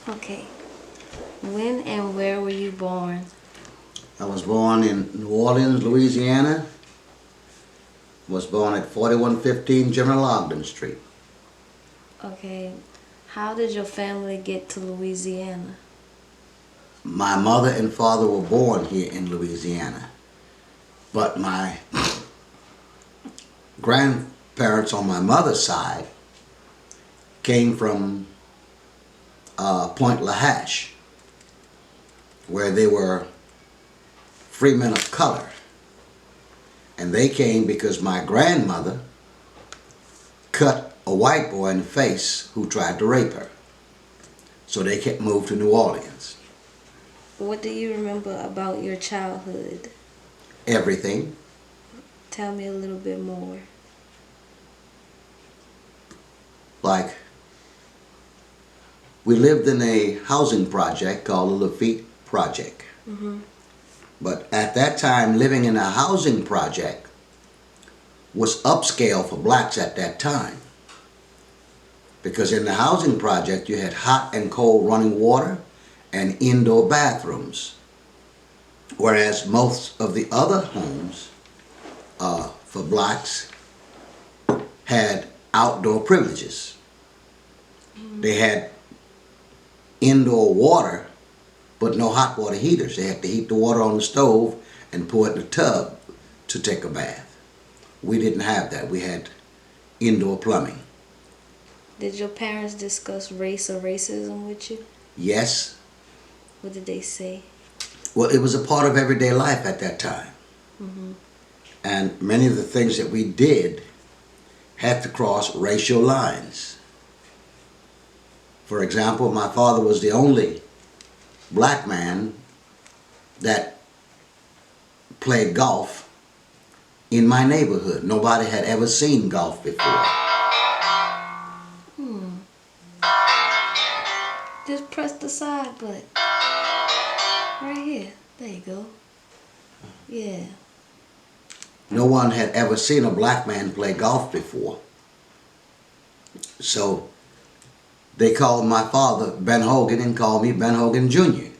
Okay. When and where were you born? I was born in New Orleans, Louisiana. Was born at 4115 General Ogden Street. Okay. How did your family get to Louisiana? My mother and father were born here in Louisiana, but my grandparents on my mother's side came from Point Lahash, where they were free men of color. And they came because my grandmother cut a white boy in the face who tried to rape her. So they moved to New Orleans. What do you remember about your childhood? Everything. Tell me a little bit more. Like, we lived in a housing project called the Lafitte Project. Mm-hmm. But at that time, living in a housing project was upscale for blacks at that time. Because in the housing project, you had hot and cold running water and indoor bathrooms. Whereas most of the other homes for blacks had outdoor privileges. They had indoor water, but no hot water heaters. They had to heat the water on the stove and pour it in the tub to take a bath. We didn't have that. We had indoor plumbing. Did your parents discuss race or racism with you? Yes. What did they say? Well, it was a part of everyday life at that time. Mm-hmm. And many of the things that we did had to cross racial lines. For example, my father was the only black man that played golf in my neighborhood. Nobody had ever seen golf before. Just press the side button. Right here. There you go. Yeah. No one had ever seen a black man play golf before. So they called my father Ben Hogan and called me Ben Hogan Jr.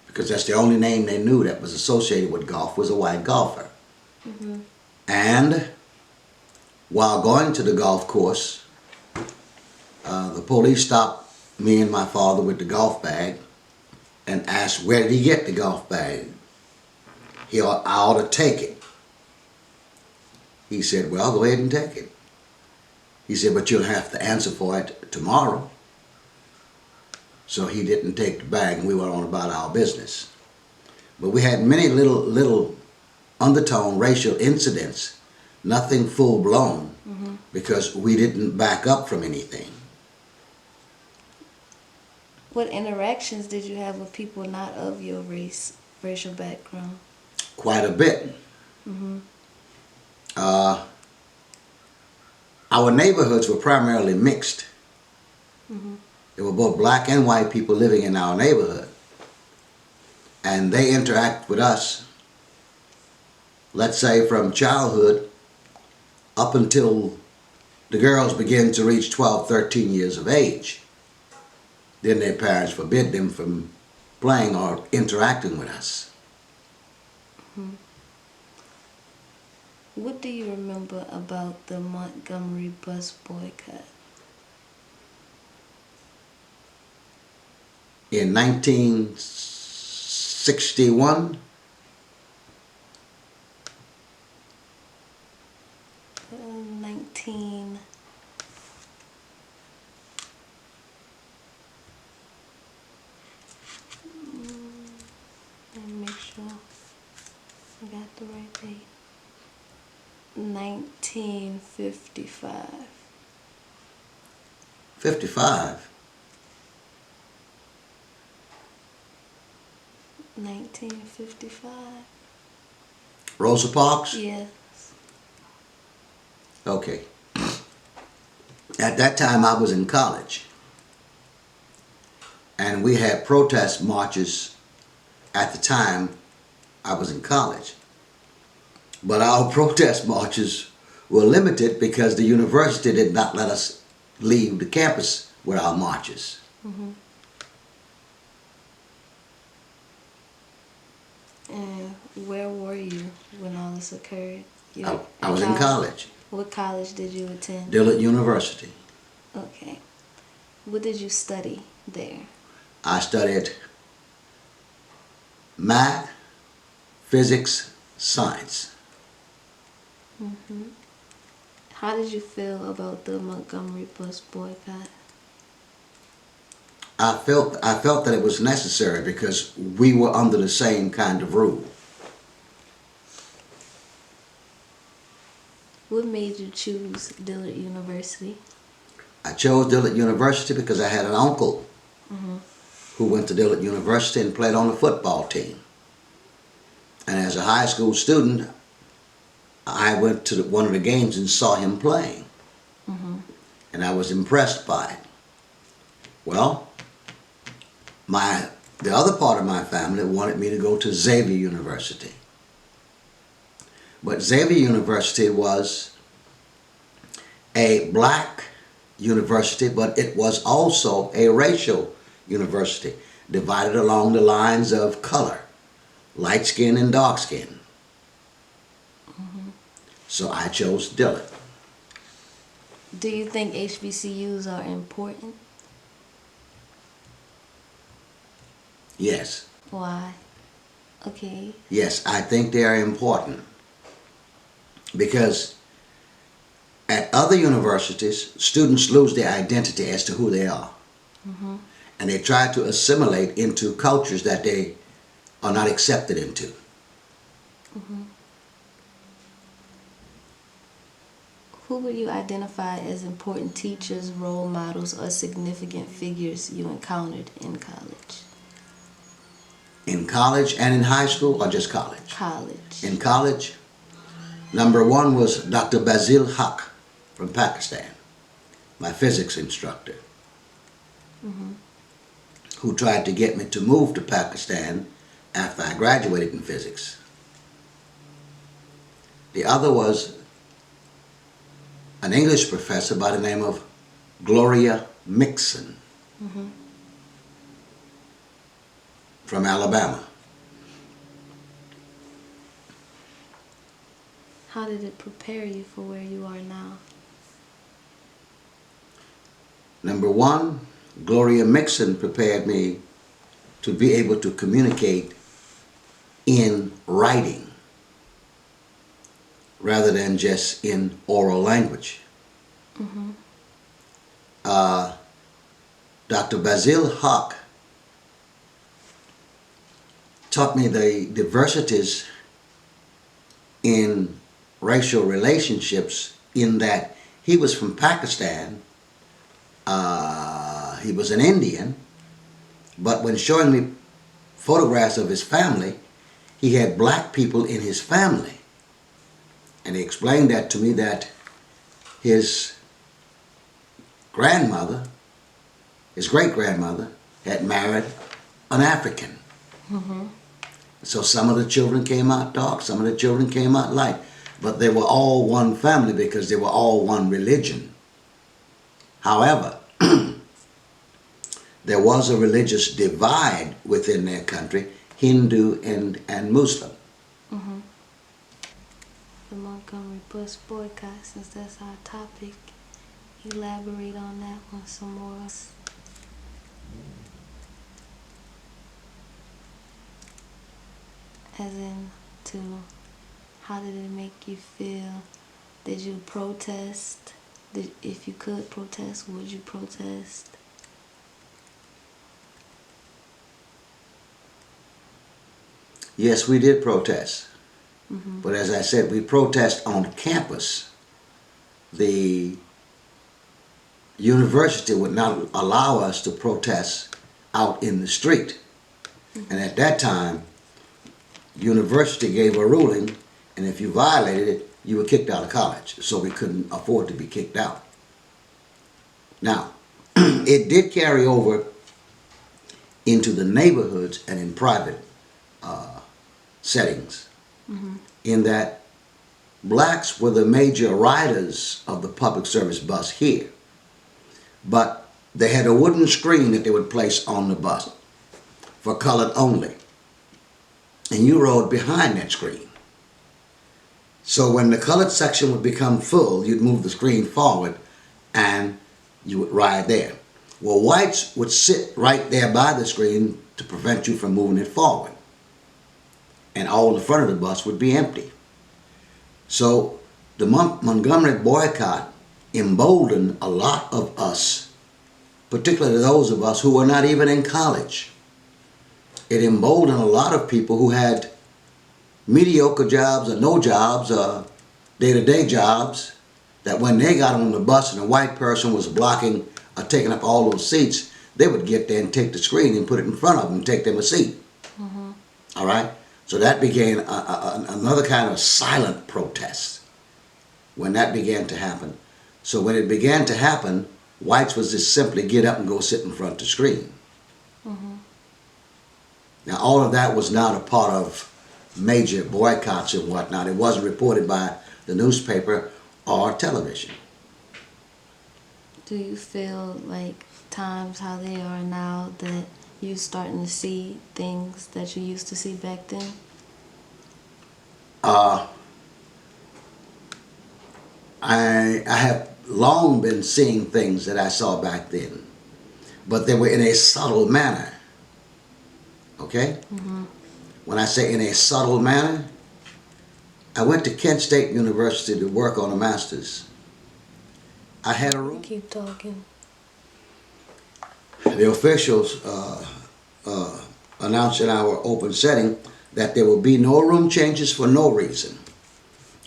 because that's the only name they knew that was associated with golf, was a white golfer. Mm-hmm. And while going to the golf course, the police stopped me and my father with the golf bag and asked, where did he get the golf bag? I ought to take it. He said, well, go ahead and take it. He said, but you'll have to answer for it tomorrow. So he didn't take the bag and we went on about our business. But we had many little undertone racial incidents, nothing full blown, because we didn't back up from anything. What interactions did you have with people not of your racial background? Quite a bit. Mm-hmm. Our neighborhoods were primarily mixed. Mm-hmm. There were both black and white people living in our neighborhood. And they interact with us, let's say from childhood up until the girls begin to reach 12, 13 years of age. Then their parents forbid them from playing or interacting with us. Mm-hmm. What do you remember about the Montgomery bus boycott? In 1961, 19... Let me make sure I got the right date. 1955. 55. 1955. Rosa Parks? Yes. Okay. At that time I was in college. And we had protest marches at the time I was in college. But our protest marches were limited because the university did not let us leave the campus with our marches. Mm-hmm. And where were you when all this occurred? I was in college. What college did you attend? Dillard University. Okay. What did you study there? I studied math, physics, science. Mm-hmm. How did you feel about the Montgomery bus boycott? I felt that it was necessary because we were under the same kind of rule. What made you choose Dillard University? I chose Dillard University because I had an uncle Mm-hmm. who went to Dillard University and played on the football team. And as a high school student, I went to one of the games and saw him playing. Mm-hmm. And I was impressed by it. Well, the other part of my family wanted me to go to Xavier University. But Xavier University was a black university, but it was also a racial university, divided along the lines of color, light skin and dark skin. Mm-hmm. So I chose Dillard. Do you think HBCUs are important? Yes. Why? Okay. Yes, I think they are important because at other universities, students lose their identity as to who they are. Mm-hmm. And they try to assimilate into cultures that they are not accepted into. Mm-hmm. Who would you identify as important teachers, role models, or significant figures you encountered in college? In college and in high school, or just college? College. In college, number one was Dr. Basil Haq from Pakistan, my physics instructor, Mm-hmm. who tried to get me to move to Pakistan after I graduated in physics. The other was an English professor by the name of Gloria Mixon Mm-hmm. from Alabama. How did it prepare you for where you are now? Number one, Gloria Mixon prepared me to be able to communicate in writing rather than just in oral language. Mm-hmm. Dr. Basil Haq taught me the diversities in racial relationships in that he was from Pakistan, he was an Indian, but when showing me photographs of his family, he had black people in his family. And he explained that to me, that his grandmother, his great-grandmother, had married an African. Mm-hmm. So some of the children came out dark, some of the children came out light. But they were all one family because they were all one religion. However, there was a religious divide within their country, Hindu and Muslim. Mm-hmm. The Montgomery bus boycott, since that's our topic, elaborate on that one some more. As in, how did it make you feel? Did you protest? If you could protest, would you protest? Yes, we did protest. Mm-hmm. But as I said, we protest on campus. The university would not allow us to protest out in the street. Mm-hmm. And at that time, university gave a ruling, and if you violated it, you were kicked out of college. So we couldn't afford to be kicked out. Now, it did carry over into the neighborhoods and in private settings, Mm-hmm. in that blacks were the major riders of the public service bus here. But they had a wooden screen that they would place on the bus for colored only. And you rode behind that screen. So when the colored section would become full, you'd move the screen forward and you would ride there. Well, whites would sit right there by the screen to prevent you from moving it forward. And all the front of the bus would be empty. So the Montgomery boycott emboldened a lot of us, particularly those of us who were not even in college. It emboldened a lot of people who had mediocre jobs or no jobs or day-to-day jobs, that when they got on the bus and a white person was blocking or taking up all those seats, they would get there and take the screen and put it in front of them and take them a seat. Mm-hmm. All right? So that began another kind of silent protest when that began to happen. So when it began to happen, whites was just simply get up and go sit in front of the screen. Mm-hmm. Now all of that was not a part of major boycotts and whatnot. It wasn't reported by the newspaper or television. Do you feel like times how they are now that you starting to see things that you used to see back then? I have long been seeing things that I saw back then, but they were in a subtle manner. Okay? Mm-hmm. When I say in a subtle manner, I went to Kent State University to work on a master's. I had a room. Keep talking. The officials announced in our open setting that there will be no room changes for no reason.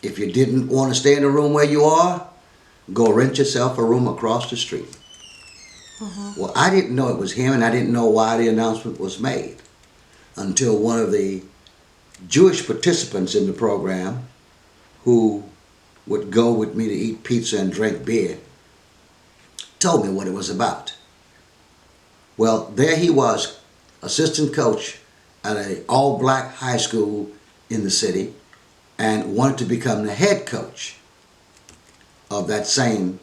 If you didn't want to stay in the room where you are, go rent yourself a room across the street. Mm-hmm. Well, I didn't know it was him, and I didn't know why the announcement was made until one of the Jewish participants in the program, who would go with me to eat pizza and drink beer, told me what it was about. Well, there he was, assistant coach at an all-black high school in the city, and wanted to become the head coach of that same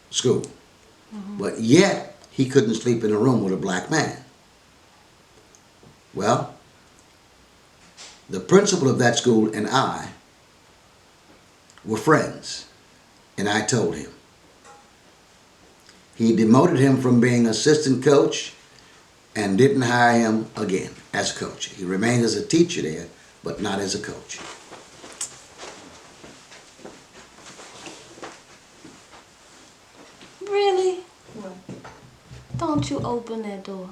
school. Mm-hmm. But yet, he couldn't sleep in a room with a black man. Well, the principal of that school and I were friends, and I told him. He demoted him from being assistant coach and didn't hire him again as a coach. He remained as a teacher there, but not as a coach. Really? What? Don't you open that door.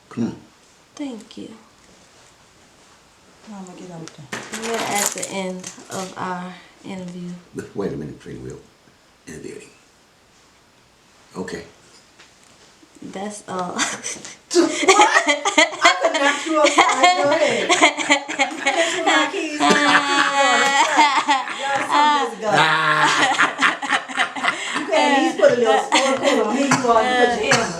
Come on. Thank you. I'm gonna get out there. We're at the end of our interview. Wait a minute, Tree Wheel. Interviewing. Okay. That's all. What? I could knock you upside your head. That's what my keys You can't at least put a little score on me. You are in pajamas.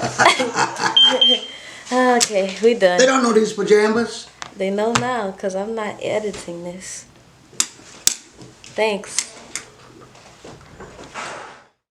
Okay, we done. They don't know these pajamas. They know now because I'm not editing this. Thanks.